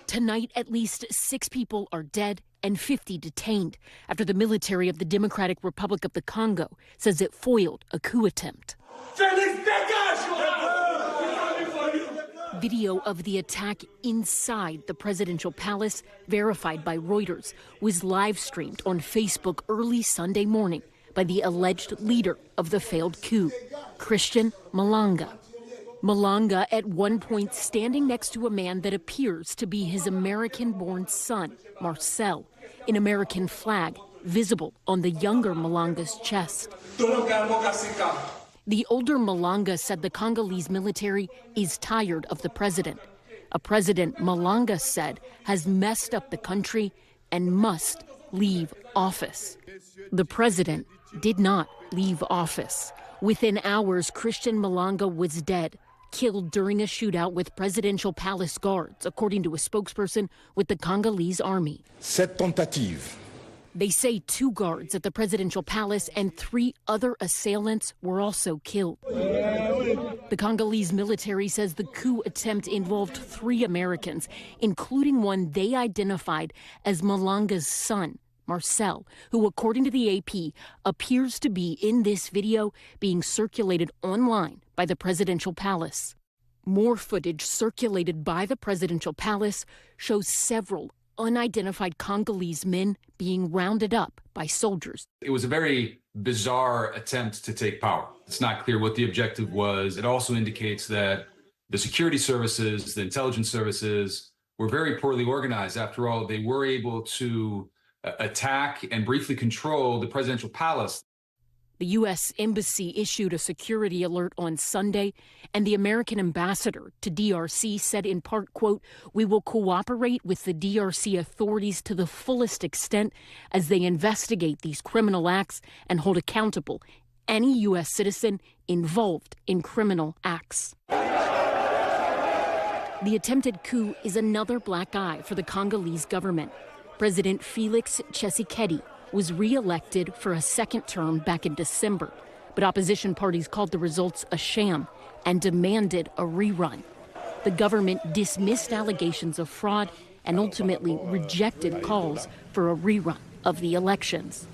Tonight, at least 6 people are dead and 50 detained after the military of the Democratic Republic of the Congo says it foiled a coup attempt. Video of the attack inside the presidential palace, verified by Reuters, was live streamed on Facebook early Sunday morning by the alleged leader of the failed coup, Christian Malanga. Malanga at one point standing next to a man that appears to be his American-born son, Marcel, an American flag visible on the younger Malanga's chest. The older Malanga said the Congolese military is tired of the president, a president Malanga said has messed up the country and must leave office. The president did not leave office. Within hours, Christian Malanga was dead, killed during a shootout with presidential palace guards, according to a spokesperson with the Congolese army. Cette tentative. They say 2 guards at the presidential palace and 3 other assailants were also killed. The Congolese military says the coup attempt involved 3 Americans, including one they identified as Malanga's son, Marcel, who, according to the AP, appears to be in this video being circulated online by the presidential palace. More footage circulated by the presidential palace shows several unidentified Congolese men being rounded up by soldiers. It was a very bizarre attempt to take power. It's not clear what the objective was. It also indicates that the security services, the intelligence services, were very poorly organized. After all, they were able to attack and briefly control the presidential palace. The U.S. Embassy issued a security alert on Sunday, and the American ambassador to DRC said in part, quote, "We will cooperate with the DRC authorities to the fullest extent as they investigate these criminal acts and hold accountable any U.S. citizen involved in criminal acts." The attempted coup is another black eye for the Congolese government. President Felix Tshisekedi was re-elected for a second term back in December, but opposition parties called the results a sham and demanded a rerun. The government dismissed allegations of fraud and ultimately rejected calls for a rerun of the elections.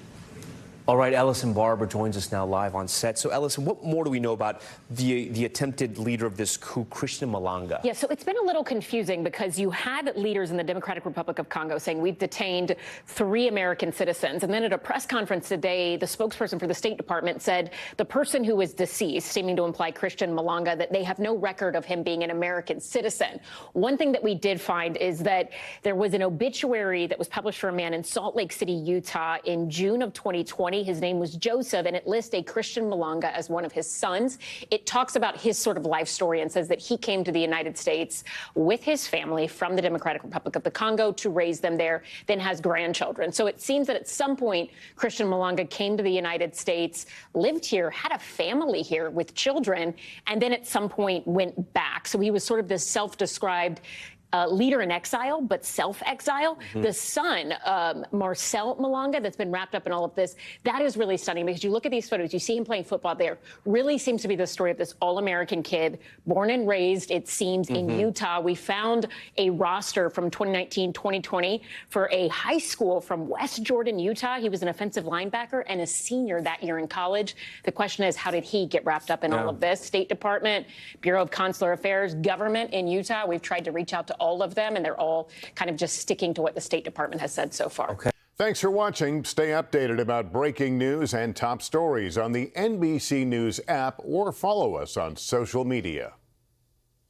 All right, Ellison Barber joins us now live on set. So, Ellison, what more do we know about the attempted leader of this coup, Christian Malanga? Yeah, so it's been a little confusing because you had leaders in the Democratic Republic of Congo saying we've detained 3 American citizens. And then at a press conference today, the spokesperson for the State Department said the person who is deceased, seeming to imply Christian Malanga, that they have no record of him being an American citizen. One thing that we did find is that there was an obituary that was published for a man in Salt Lake City, Utah in June of 2020. His name was Joseph, and it lists a Christian Malanga as one of his sons. It talks about his sort of life story and says that he came to the United States with his family from the Democratic Republic of the Congo to raise them there, then has grandchildren. So it seems that at some point, Christian Malanga came to the United States, lived here, had a family here with children, and then at some point went back. So he was sort of this self-described leader in exile, but self-exile. The son, Marcel Malanga, that's been wrapped up in all of this, that is really stunning because you look at these photos, you see him playing football there, really seems to be the story of this all-American kid, born and raised, it seems, in Utah. We found a roster from 2019-2020 for a high school from West Jordan, Utah. He was an offensive linebacker and a senior that year in college. The question is, how did he get wrapped up in all of this? State Department, Bureau of Consular Affairs, government in Utah, we've tried to reach out to all of them, and they're all kind of just sticking to what the State Department has said so far. Okay. Thanks for watching. Stay updated about breaking news and top stories on the NBC News app or follow us on social media.